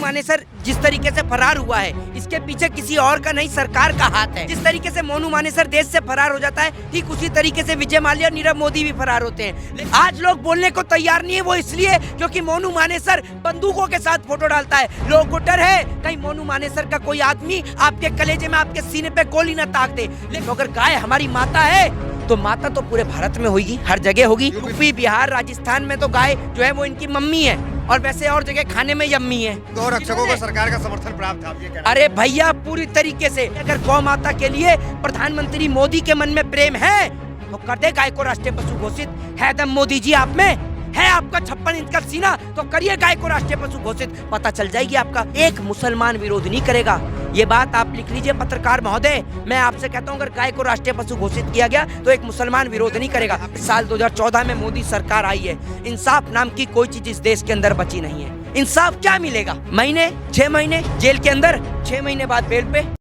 मानेसर जिस तरीके से फरार हुआ है, इसके पीछे किसी और का नहीं सरकार का हाथ है। जिस तरीके से मोनू मानेसर देश से फरार हो जाता है, ठीक उसी तरीके से विजय माल्या और नीरव मोदी भी फरार होते हैं। आज लोग बोलने को तैयार नहीं है, वो इसलिए क्योंकि मोनू मानेसर बंदूकों के साथ फोटो डालता है। लोगों को डर है कहीं मोनू मानेसर का कोई आदमी आपके कलेजे में, आपके सीने पे गोली न ताक दे। लेकिन अगर गाय हमारी माता है तो माता तो पूरे भारत में होगी, हर जगह होगी। यूपी, बिहार, राजस्थान में तो गाय जो है वो इनकी मम्मी है, और वैसे और जगह खाने में यम्मी है। गौ रक्षकों को सरकार का समर्थन प्राप्त है। अरे भैया पूरी तरीके से, अगर गौ माता के लिए प्रधानमंत्री मोदी के मन में प्रेम है तो कर दे गाय को राष्ट्रीय पशु घोषित। है दम मोदी जी आप में, है आपका 56 इंच का सीना, तो करिए गाय को राष्ट्रीय पशु घोषित। पता चल जाएगी आपका, एक मुसलमान विरोध नहीं करेगा। ये बात आप लिख लीजिए पत्रकार महोदय, मैं आपसे कहता हूँ अगर गाय को राष्ट्रीय पशु घोषित किया गया तो एक मुसलमान विरोध नहीं करेगा। साल 2014 में मोदी सरकार आई है, इंसाफ नाम की कोई चीज इस देश के अंदर बची नहीं है। इंसाफ क्या मिलेगा? महीने 6 महीने जेल के अंदर, 6 महीने बाद बेल पे।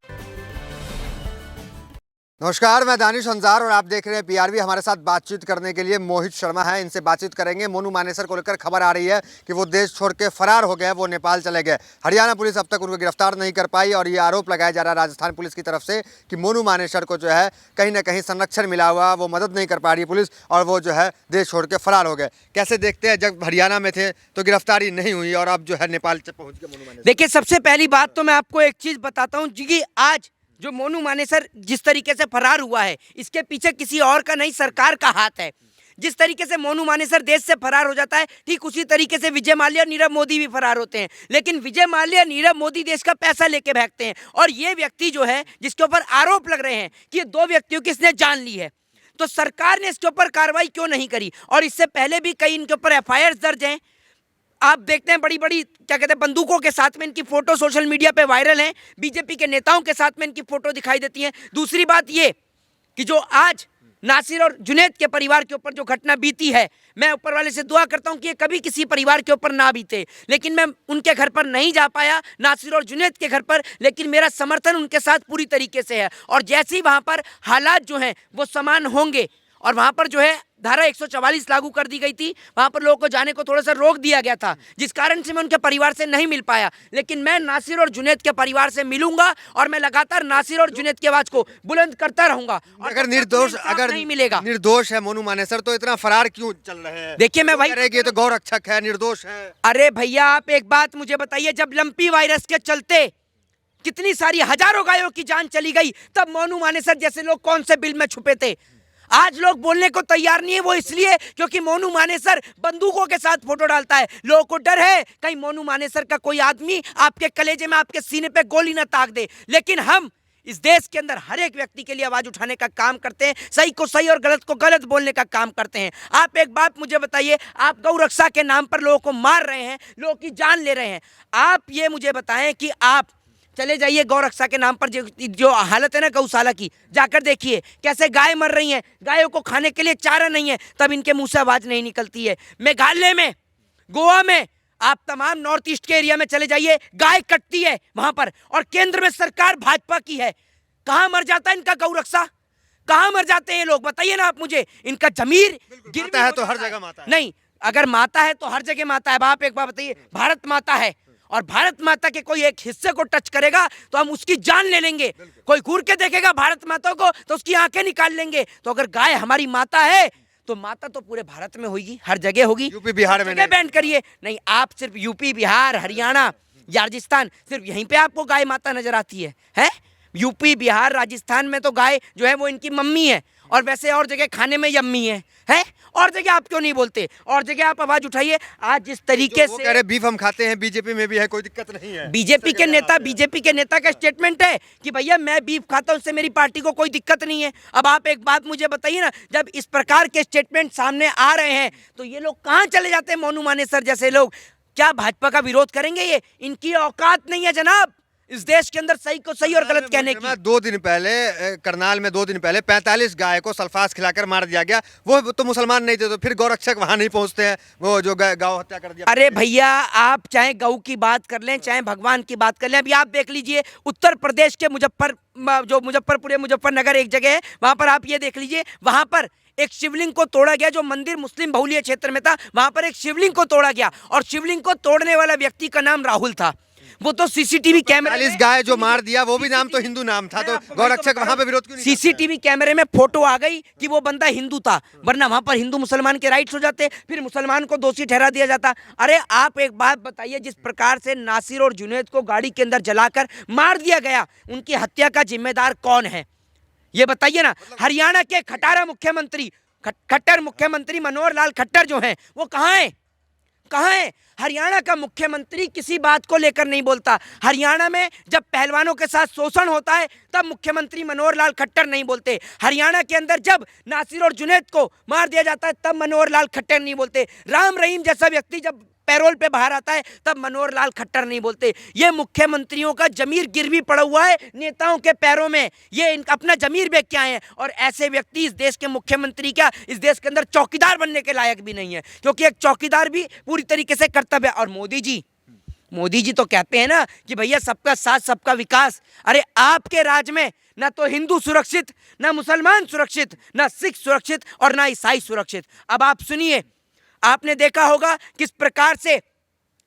नमस्कार, मैं दानिश अंजार और आप देख रहे हैं पीआरबी। हमारे साथ बातचीत करने के लिए मोहित शर्मा है, इनसे बातचीत करेंगे। मोनू मानेसर को लेकर खबर आ रही है कि वो देश छोड़ के फरार हो गए, वो नेपाल चले गए। हरियाणा पुलिस अब तक उनको गिरफ्तार नहीं कर पाई और ये आरोप लगाया जा रहा है राजस्थान पुलिस की तरफ से कि मोनू मानेसर को जो है कहीं ना कहीं संरक्षण मिला हुआ, वो मदद नहीं कर पा रही पुलिस और वो जो है देश छोड़ के फरार हो गए। कैसे देखते हैं, जब हरियाणा में थे तो गिरफ्तारी नहीं हुई और अब जो है नेपाल पहुँच गए मोनू मानेसर? देखिए, सबसे पहली बात तो मैं आपको एक चीज बताता हूँ जी, आज जो मोनू मानेसर जिस तरीके से फरार हुआ है, इसके पीछे किसी और का नहीं सरकार का हाथ है। जिस तरीके से मोनू मानेसर देश से फरार हो जाता है, ठीक उसी तरीके से विजय माल्या और नीरव मोदी भी फरार होते हैं। लेकिन विजय माल्या, नीरव मोदी देश का पैसा लेके भागते हैं, और ये व्यक्ति जो है जिसके ऊपर आरोप लग रहे हैं कि ये 2 व्यक्तियों की इसने जान ली है, तो सरकार ने इसके ऊपर कार्रवाई क्यों नहीं करी? और इससे पहले भी कई इनके ऊपर FIR दर्ज हैं। आप देखते हैं बड़ी बड़ी क्या कहते हैं बंदूकों के साथ में इनकी फोटो सोशल मीडिया पे वायरल है, बीजेपी के नेताओं के साथ में इनकी फोटो दिखाई देती है। दूसरी बात ये कि जो आज नासिर और जुनैद के परिवार के ऊपर जो घटना बीती है, मैं ऊपर वाले से दुआ करता हूं कि ये कभी किसी परिवार के ऊपर ना बीते। लेकिन मैं उनके घर पर नहीं जा पाया, नासिर और जुनैद के घर पर, लेकिन मेरा समर्थन उनके साथ पूरी तरीके से है। और जैसे ही वहां पर हालात जो हैं वो समान होंगे, और वहां पर जो है धारा 144 लागू कर दी गई थी, वहां पर लोगों को जाने को थोड़ा सा रोक दिया गया था, जिस कारण से मैं उनके परिवार से नहीं मिल पाया। लेकिन मैं नासिर और जुनैद के परिवार से मिलूंगा और मैं लगातार नासिर और जुनैद की आवाज को बुलंद करता रहूंगा। और अगर निर्दोष, अगर नहीं मिलेगा, निर्दोष है मोनू मानेसर, तो इतना फरार क्यों चल रहे हैं? देखिए मैं भाई, ये तो गौ रक्षक है, निर्दोष है। अरे भैया आप एक बात मुझे बताइए, जब लंपी वायरस के चलते कितनी सारी हजारों गायों की जान चली गई, तब मोनू मानेसर जैसे लोग कौन से बिल में छुपे थे? आज लोग बोलने को तैयार नहीं है, वो इसलिए क्योंकि मोनू मानेसर बंदूकों के साथ फोटो डालता है। लोगों को डर है कहीं मोनू मानेसर का कोई आदमी आपके कलेजे में, आपके सीने पे गोली न ताक दे। लेकिन हम इस देश के अंदर हर एक व्यक्ति के लिए आवाज उठाने का काम करते हैं, सही को सही और गलत को गलत बोलने का काम करते हैं। आप एक बात मुझे बताइए, आप गौ रक्षा के नाम पर लोगों को मार रहे हैं, लोगों की जान ले रहे हैं। आप ये मुझे बताएं कि आप चले जाइए गौ रक्षा के नाम पर जो हालत है ना गौशाला की, जाकर देखिए कैसे गाय मर रही हैं, गायों को खाने के लिए चारा नहीं है, तब इनके मुंह से आवाज नहीं निकलती है। मेघालय में, गोवा में, आप तमाम नॉर्थ ईस्ट के एरिया में चले जाइए, गाय कटती है वहां पर, और केंद्र में सरकार भाजपा की है। कहां मर जाता है इनका गौ रक्षा? कहां मर जाते हैं लोग? बताइए ना आप मुझे। इनका जमीर गिरता है तो हर जगह माता है। नहीं, अगर माता है तो हर जगह माता है। आप एक बात बताइए, भारत माता है, और भारत माता के कोई एक हिस्से को टच करेगा तो हम उसकी जान ले लेंगे। कोई घूर के देखेगा भारत माता को तो उसकी आंखें निकाल लेंगे। तो अगर गाय हमारी माता है तो माता तो पूरे भारत में होगी, हर जगह होगी। यूपी बिहार में बैन करिए नहीं, आप सिर्फ यूपी, बिहार, हरियाणा या राजस्थान, सिर्फ यहीं पे आपको गाय माता नजर आती है? यूपी, बिहार, राजस्थान में तो गाय जो है वो इनकी मम्मी है, और वैसे और जगह खाने में यम्मी है? और जगह आप क्यों नहीं बोलते? और जगह आप आवाज उठाइए। आज जिस तरीके से कह रहे बीफ हम खाते हैं, बीजेपी में भी है, कोई दिक्कत नहीं है। बीजेपी के नेता का स्टेटमेंट है कि भैया मैं बीफ खाता हूं, उससे मेरी पार्टी को कोई दिक्कत नहीं है। अब आप एक बात मुझे बताइए ना, जब इस प्रकार के स्टेटमेंट सामने आ रहे हैं तो ये लोग कहां चले जाते हैं? मोनू मानेसर जैसे लोग क्या भाजपा का विरोध करेंगे? ये इनकी औकात नहीं है जनाब इस देश के अंदर सही को सही और गलत कहने की। 2 दिन पहले करनाल में 2 दिन पहले 45 गाय को सल्फास खिलाकर मार दिया गया। वो तो मुसलमान नहीं थे, तो फिर गौरक्षक वहां नहीं पहुंचते हैं, वो जो गौ हत्या कर दिया। अरे भैया आप चाहे गौ की बात कर लें, चाहे भगवान की बात कर लें, अभी आप देख लीजिए उत्तर प्रदेश के मुजफ्फरपुर, मुजफ्फरनगर एक जगह है, वहां पर आप ये देख लीजिए, वहां पर एक शिवलिंग को तोड़ा गया। जो मंदिर मुस्लिम बहुल्य क्षेत्र में था, वहां पर एक शिवलिंग को तोड़ा गया, और शिवलिंग को तोड़ने वाला व्यक्ति का नाम राहुल था। वो तो सीसीटीवी कैमरे 45 गाय जो मार दिया वो भी नाम तो हिंदू नाम था, तो गौरक्षक वहां पे विरोध क्यों नहीं करते? सीसीटीवी कैमरे में फोटो आ गई कि वो बंदा हिंदू था, वरना वहां पर हिंदू मुसलमान के राइट्स हो जाते, फिर मुसलमान को दोषी ठहरा दिया जाता। अरे आप एक बात बताइए, जिस प्रकार से नासिर और जुनैद को गाड़ी के अंदर जलाकर मार दिया गया, उनकी हत्या का जिम्मेदार कौन है ये बताइए ना। हरियाणा के खटारा मुख्यमंत्री खट्टर मुख्यमंत्री मनोहर लाल खट्टर जो हैं वो कहाँ हैं? कहाँ है? हरियाणा का मुख्यमंत्री किसी बात को लेकर नहीं बोलता। हरियाणा में जब पहलवानों के साथ शोषण होता है तब मुख्यमंत्री मनोहर लाल खट्टर नहीं बोलते। हरियाणा के अंदर जब नासिर और जुनैद को मार दिया जाता है तब मनोहर लाल खट्टर नहीं बोलते। राम रहीम जैसा व्यक्ति जब पैरोल पे बाहर आता है तब मनोहर लाल खट्टर नहीं बोलते। ये मुख्यमंत्रियों का जमीर गिरवी पड़ा हुआ है नेताओं के पैरों में, ये अपना जमीर बेच के आए हैं। और ऐसे व्यक्ति इस देश के मुख्यमंत्री क्या इस देश के अंदर चौकीदार बनने के लायक भी नहीं है, क्योंकि एक चौकीदार भी पूरी तरीके से कर्तव्य। और मोदी जी तो कहते हैं ना कि भैया सबका साथ सबका विकास। अरे आपके राज में ना तो हिंदू सुरक्षित, ना मुसलमान सुरक्षित, ना सिख सुरक्षित और ना ईसाई सुरक्षित। अब आप सुनिए, आपने देखा होगा किस प्रकार से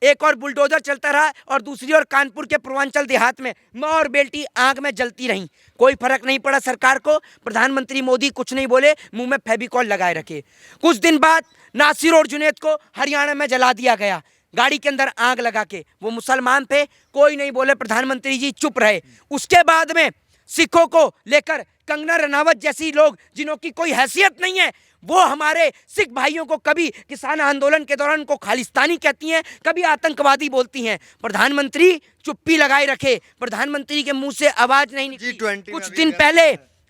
एक और बुलडोजर चलता रहा और दूसरी ओर कानपुर के पूर्वांचल देहात में माँ और बेटी आग में जलती रहीं। कोई फर्क नहीं पड़ा सरकार को, प्रधानमंत्री मोदी कुछ नहीं बोले, मुंह में फेविकॉल लगाए रखे। कुछ दिन बाद नासिर और जुनैद को हरियाणा में जला दिया गया, गाड़ी के अंदर आग लगा के। वो मुसलमान थे, कोई नहीं बोले, प्रधानमंत्री जी चुप रहे। उसके बाद में सिखों को लेकर कंगना रनावत जैसी लोग जिन्हों की कोई हैसियत नहीं है, वो हमारे सिख भाइयों को कभी किसान आंदोलन के दौरान को खालिस्तानी कहती हैं, कभी आतंकवादी बोलती हैं। प्रधानमंत्री चुप्पी लगाए रखे, प्रधानमंत्री के मुंह से आवाज नहीं निकली।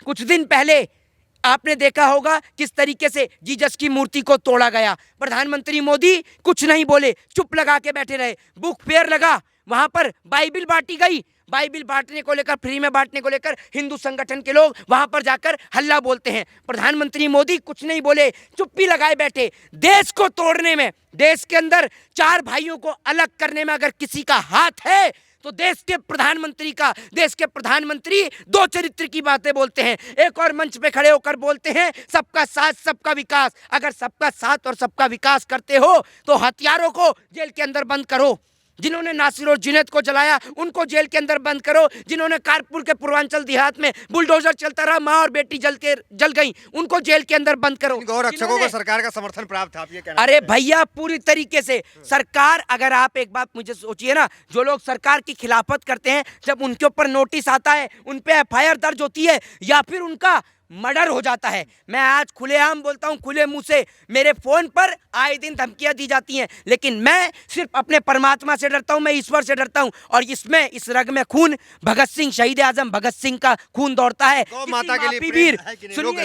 कुछ दिन पहले आपने देखा होगा किस तरीके से जीसस की मूर्ति को तोड़ा गया। प्रधानमंत्री मोदी कुछ नहीं बोले, चुप लगा के बैठे रहे। बुक फेयर लगा, वहां पर बाइबिल बांटी गई, बाइबिल बांटने को लेकर, फ्री में बांटने को लेकर हिंदू संगठन के लोग वहां पर जाकर हल्ला बोलते हैं। प्रधानमंत्री मोदी कुछ नहीं बोले, चुप्पी लगाए बैठे। देश को तोड़ने में, देश के अंदर चार भाइयों को अलग करने में अगर किसी का हाथ है तो देश के प्रधानमंत्री दो चरित्र की बातें बोलते हैं। एक और मंच पे खड़े होकर बोलते हैं सबका साथ सबका विकास। अगर सबका साथ और सबका विकास करते हो तो हथियारों को जेल के अंदर बंद करो, जिन्होंने नासिर और जुनैद को जलाया उनको जेल के अंदर बंद करो, जिन्होंने कानपुर के पूर्वांचल देहात में बुलडोजर चलता रहा, माँ और बेटी जल गई, उनको जेल के अंदर बंद करो। गौरक्षकों को सरकार का समर्थन प्राप्त था, आप ये कहना? अरे भैया पूरी तरीके से सरकार, अगर आप एक बात मुझे सोचिए ना, जो लोग सरकार की खिलाफत करते हैं, जब उनके ऊपर नोटिस आता है, उन पे एफआईआर दर्ज होती है या फिर उनका मर्डर हो जाता है, मैं आज खुलेआम बोलता हूं, खुले मुंह से, मेरे फोन पर आए दिन धमकियां दी जाती हैं, लेकिन मैं सिर्फ अपने परमात्मा से डरता हूं, मैं ईश्वर से डरता हूं। और इसमें इस रग में खून भगत सिंह, शहीद आजम भगत सिंह का खून दौड़ता है। गौ माता के लिए वीर,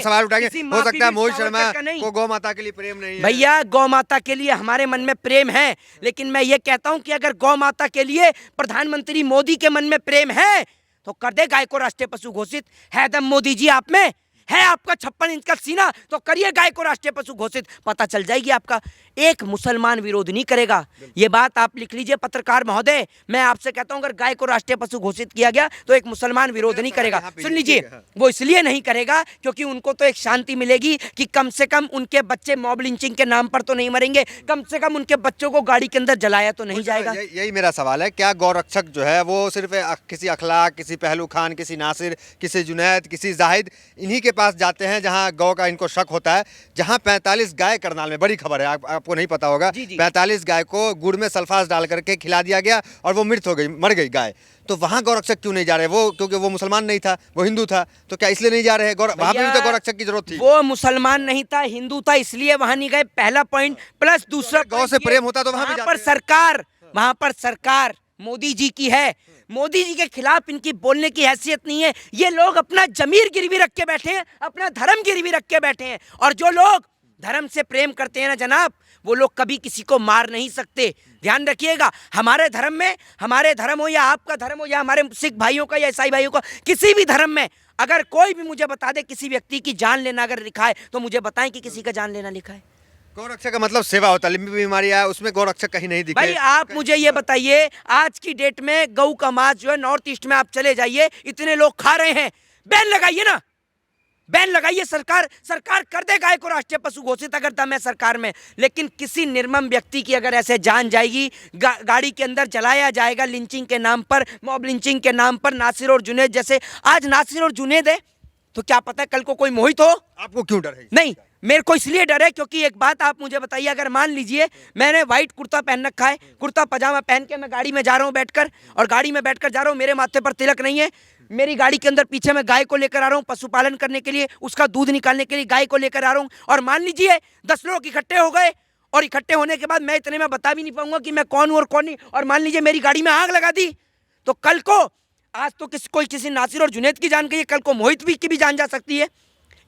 सवाल उठाएंगे, हो सकता है मोहित शर्मा को गौ माता के लिए प्रेम नहीं है। भैया गौ माता के लिए हमारे मन में प्रेम है, लेकिन मैं ये कहता हूं कि अगर गौ माता के लिए प्रधानमंत्री मोदी के मन में प्रेम है तो कर दे गाय को राष्ट्रीय पशु घोषित। है दम मोदी जी आप में, है आपका 56 इंच का सीना, तो करिए गाय को राष्ट्रीय पशु घोषित, पता चल जाएगी आपका। एक मुसलमान विरोध नहीं करेगा, ये बात आप लिख लीजिए पत्रकार महोदय। मैं आपसे कहता हूं अगर गाय को राष्ट्रीय पशु घोषित किया गया तो एक मुसलमान विरोध नहीं करेगा। सुन लीजिए, वो इसलिए नहीं करेगा क्योंकि उनको तो एक शांति मिलेगी कि कम से कम उनके बच्चे मॉब लिंचिंग के नाम पर तो नहीं मरेंगे, कम से कम उनके बच्चों को गाड़ी के अंदर जलाया तो नहीं जाएगा। यही मेरा सवाल है, क्या गौरक्षक जो है वो सिर्फ किसी अखलाक, किसी पहलू खान, किसी नासिर, किसी जुनैद, किसी जाहिद, इन्हीं के पास जाते हैं जहां गौ का इनको शक होता है? जहां 45 गाय, करनाल में बड़ी खबर है, आपको नहीं पता होगा, 45 गाय को गुड़ में सल्फास डाल करके खिला दिया गया और वो मृत हो गई, मर गई गाय। तो वहां गौरक्षक क्यों नहीं जा रहे? वो क्योंकि वो मुसलमान नहीं था, वो हिंदू था, तो क्या इसलिए नहीं जा रहे? वहां पर भी तो गौरक्षक की जरूरत थी। वो मुसलमान नहीं था, हिंदू था, इसलिए वहां नहीं गए, पहला पॉइंट। प्लस दूसरा, गौ से प्रेम होता तो वहां पर सरकार मोदी जी की है, मोदी जी के खिलाफ इनकी बोलने की हैसियत नहीं है। ये लोग अपना जमीर गिरवी रख के बैठे हैं, अपना धर्म गिरवी रख के बैठे हैं। और जो लोग धर्म से प्रेम करते हैं ना जनाब, वो लोग कभी किसी को मार नहीं सकते। ध्यान रखिएगा, हमारे धर्म में, हमारे धर्म हो या आपका धर्म हो या हमारे सिख भाइयों का या ईसाई भाइयों का, किसी भी धर्म में अगर कोई भी मुझे बता दे किसी व्यक्ति की जान लेना अगर लिखा है तो मुझे बताएं कि किसी का जान लेना लिखा है। गौरक्षक का मतलब सेवा होता है, लंबी बीमारी है उसमें गौरक्षक कहीं नहीं दिखे। भाई आप मुझे ये बताइए, आज की डेट में गऊ का मांस जो है नॉर्थ ईस्ट में आप चले जाइए, इतने लोग खा रहे हैं, बैन लगाइए ना, बैन लगाइए सरकार, सरकार कर दे गाय को राष्ट्रीय पशु घोषित अगर दम है सरकार में। लेकिन किसी निर्मम व्यक्ति की अगर ऐसे जान जाएगी, गाड़ी के अंदर जलाया जाएगा लिंचिंग के नाम पर, मॉब लिंचिंग के नाम पर, नासिर और जुनैद जैसे, आज नासिर और जुनैद है तो क्या पता कल को कोई मोहित हो। आपको क्यों डर है? नहीं, मेरे को इसलिए डर है क्योंकि एक बात आप मुझे बताइए, अगर मान लीजिए मैंने व्हाइट कुर्ता पहन रखा है, कुर्ता पजामा पहन के मैं गाड़ी में जा रहा हूँ बैठकर, और गाड़ी में बैठकर जा रहा हूँ, मेरे माथे पर तिलक नहीं है, मेरी गाड़ी के अंदर पीछे मैं गाय को लेकर आ रहा हूँ पशुपालन करने के लिए, उसका दूध निकालने के लिए गाय को लेकर आ रहा हूँ, और मान लीजिए 10 लोग इकट्ठे हो गए, और इकट्ठे होने के बाद मैं इतने में बता भी नहीं पाऊंगा कि मैं कौन हूँ और कौन नहीं, और मान लीजिए मेरी गाड़ी में आग लगा दी, तो कल को, आज तो किसी नासिर और जुनैद की जान गई है, कल को मोहित की भी जान जा सकती है,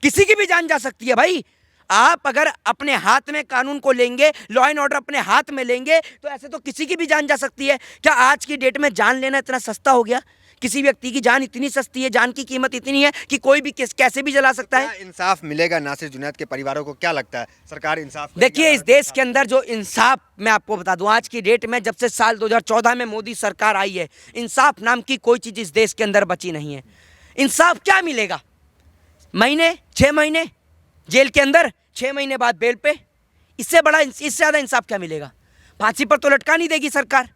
किसी की भी जान जा सकती है। भाई आप अगर अपने हाथ में कानून को लेंगे, लॉ एंड ऑर्डर अपने हाथ में लेंगे, तो ऐसे तो किसी की भी जान जा सकती है। क्या आज की डेट में जान लेना इतना सस्ता हो गया? किसी व्यक्ति की जान इतनी सस्ती है, जान की कीमत इतनी है कि कोई भी कैसे भी जला सकता है। इंसाफ मिलेगा नासिर जुनैद के परिवारों को? क्या लगता है सरकार इंसाफ? देखिए, इस देश के अंदर जो इंसाफ, मैं आपको बता दूं, आज की डेट में जब से साल 2014 में मोदी सरकार आई है, इंसाफ नाम की कोई चीज इस देश के अंदर बची नहीं है। इंसाफ क्या मिलेगा? महीने, 6 महीने जेल के अंदर, 6 महीने बाद बेल पे, इससे बड़ा, इससे ज्यादा इंसाफ क्या मिलेगा? फांसी पर तो लटका नहीं देगी सरकार,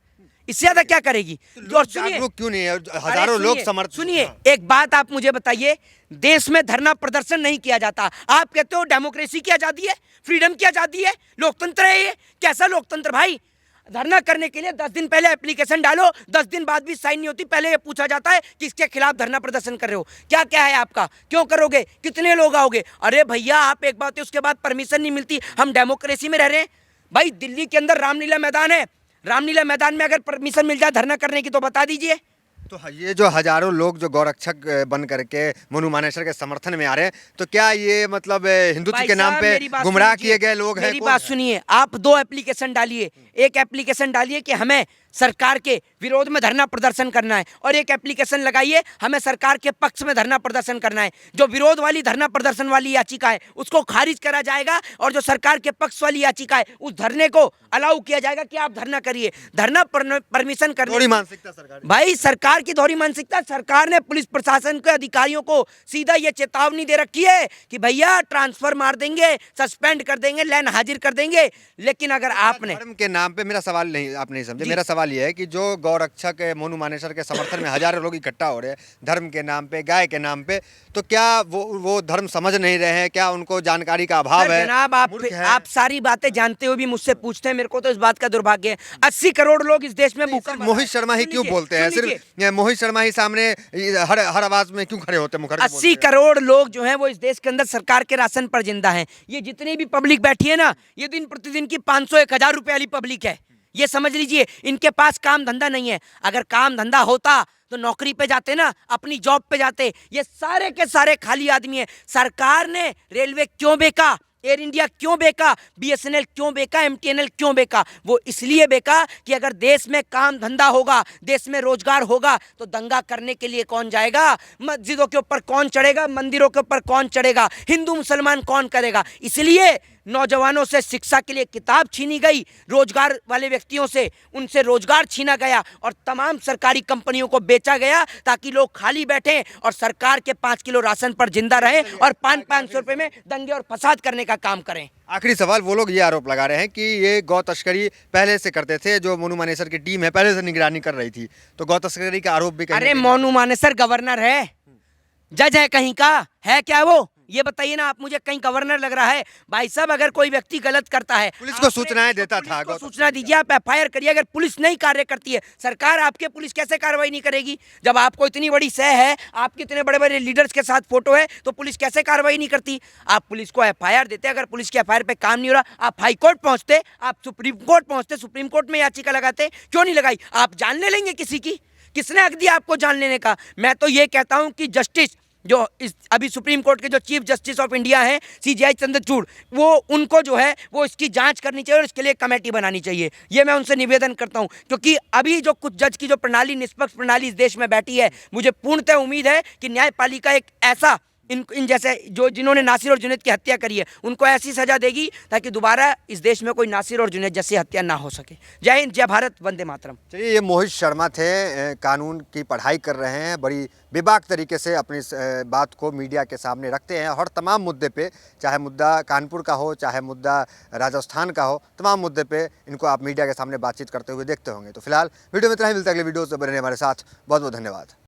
इससे ज्यादा क्या करेगी? और जागरूक क्यों नहीं है? हजारों लोग समर्थन। सुनिए, एक बात आप मुझे बताइए, देश में धरना प्रदर्शन नहीं किया जाता, आप कहते हो डेमोक्रेसी की आजादी है, फ्रीडम की आजादी है, लोकतंत्र है ये? कैसा लोकतंत्र भाई? धरना करने के लिए 10 दिन पहले एप्लीकेशन डालो, 10 दिन बाद भी साइन नहीं होती, पहले ये पूछा जाता है कि इसके खिलाफ धरना प्रदर्शन कर रहे हो, क्या क्या है आपका, क्यों करोगे, कितने लोग आओगे? अरे भैया, आप एक बात है, उसके बाद परमिशन नहीं मिलती, हम डेमोक्रेसी में रह रहे हैं भाई। दिल्ली के अंदर रामलीला मैदान है, रामलीला मैदान में अगर परमिशन मिल जाए धरना करने की तो बता दीजिए। तो ये जो हजारों लोग जो गौरक्षक बन करके मोनू मानेसर के समर्थन में आ रहे हैं, तो क्या ये मतलब हिंदुत्व के नाम पे गुमराह किए गए लोग हैं? मेरी बात सुनिए, आप 2 एप्लीकेशन डालिए, एक एप्लीकेशन डालिए कि हमें सरकार के विरोध में धरना प्रदर्शन करना है, और एक एप्लीकेशन लगाइए हमें सरकार के पक्ष में धरना प्रदर्शन करना है। जो विरोध वाली धरना प्रदर्शन वाली याचिका है उसको खारिज करा जाएगा, और जो सरकार के पक्ष वाली याचिका है उस धरने को अलाउ किया जाएगा कि आप धरना करिए। धरना परमिशन करने मानसिकता सरकार, भाई सरकार की दोहरी मानसिकता। सरकार ने पुलिस प्रशासन के अधिकारियों को सीधा ये चेतावनी दे रखी है कि भैया ट्रांसफर मार देंगे, सस्पेंड कर देंगे, लैन हाजिर कर देंगे। लेकिन अगर आपने धर्म के नाम पे, मेरा सवाल नहीं, आप नहीं समझे, मेरा सवाल ये है कि जो गौरक्षक मोनू मानेसर के समर्थन में हजारों लोग इकट्ठा हो रहे हैं धर्म के नाम पे, गाय के नाम पे, तो क्या वो धर्म समझ नहीं रहे हैं? क्या उनको जानकारी का अभाव है? जनाब, आप सारी बातें जानते हुए भी मुझसे पूछते हैं, मेरे को तो इस बात का दुर्भाग्य है। 80 करोड़ लोग इस देश में भूखे। मोहित शर्मा ही क्यों बोलते हैं? सिर्फ मोहित शर्मा ही सामने हर आवाज में क्यों खड़े होते हैं? 80 करोड़ लोग जो हैं वो इस देश के अंदर सरकार के राशन पर जिंदा हैं। ये जितनी भी पब्लिक बैठी है ना, ये दिन प्रतिदिन की 500-1000 रुपए वाली पब्लिक है, ये समझ लीजिए। इनके पास काम धंधा नहीं है। अगर काम धंधा होता तो नौकरी पे जाते ना, अपनी जॉब पे जाते। ये सारे के सारे खाली आदमी है। सरकार ने रेलवे क्यों बेचा, एयर इंडिया क्यों बेचा, BSNL क्यों बेचा, MTNL क्यों बेचा? वो इसलिए बेचा कि अगर देश में काम धंधा होगा, देश में रोजगार होगा, तो दंगा करने के लिए कौन जाएगा? मस्जिदों के ऊपर कौन चढ़ेगा? मंदिरों के ऊपर कौन चढ़ेगा? हिंदू मुसलमान कौन करेगा? इसलिए नौजवानों से शिक्षा के लिए किताब छीनी गई, रोजगार वाले व्यक्तियों से उनसे रोजगार छीना गया, और तमाम सरकारी कंपनियों को बेचा गया ताकि लोग खाली बैठे और सरकार के 5 किलो राशन पर जिंदा रहें और 500-500 रुपए में दंगे और फसाद करने का काम करें। आखिरी सवाल, वो लोग ये आरोप लगा रहे हैं कि ये गौ तस्करी पहले से करते थे, जो मोनू मानेसर की टीम है पहले से निगरानी कर रही थी, तो गौ तस्करी का आरोप भी अरे मोनू मानेसर गवर्नर है, जज है कहीं का, है क्या वो? ये बताइए ना आप मुझे, कहीं गवर्नर लग रहा है? भाई साहब, अगर कोई व्यक्ति गलत करता है, पुलिस को सूचनाएं देता था, सूचना दीजिए, आप FIR करिए। अगर पुलिस नहीं कार्य करती है, सरकार आपके पुलिस कैसे कार्रवाई नहीं करेगी? जब आपको इतनी बड़ी सह है, आपके इतने बड़े बड़े लीडर्स के साथ फोटो है, तो पुलिस कैसे कार्रवाई नहीं करती? आप पुलिस को FIR देते, अगर पुलिस की FIR पे काम नहीं हो रहा, आप हाई कोर्ट पहुंचते, आप सुप्रीम कोर्ट पहुंचते, सुप्रीम कोर्ट में याचिका लगाते, क्यों नहीं लगाई? आप जान ले लेंगे किसी की? किसने हक दिया आपको जान लेने का? मैं तो ये कहता हूं कि जस्टिस जो अभी सुप्रीम कोर्ट के जो चीफ जस्टिस ऑफ इंडिया हैं, CJI चंद्रचूड़, वो उनको जो है वो इसकी जांच करनी चाहिए और इसके लिए कमेटी बनानी चाहिए। ये मैं उनसे निवेदन करता हूं, क्योंकि अभी जो कुछ जज की जो प्रणाली, निष्पक्ष प्रणाली इस देश में बैठी है, मुझे पूर्णतः उम्मीद है कि न्यायपालिका एक ऐसा इन जैसे जो जिन्होंने नासिर और जुनैद की हत्या करी है उनको ऐसी सजा देगी ताकि दोबारा इस देश में कोई नासिर और जुनैद जैसी हत्या ना हो सके। जय हिंद, जय भारत, वंदे मातरम। चलिए, ये मोहित शर्मा थे, कानून की पढ़ाई कर रहे हैं, बड़ी बेबाक तरीके से अपनी बात को मीडिया के सामने रखते हैं। हर तमाम मुद्दे पे, चाहे मुद्दा कानपुर का हो, चाहे मुद्दा राजस्थान का हो, तमाम मुद्दे पे इनको आप मीडिया के सामने बातचीत करते हुए देखते होंगे। तो फिलहाल वीडियो में इतना ही, मिलता है अगले वीडियो से। बने रहिए हमारे साथ। बहुत बहुत धन्यवाद।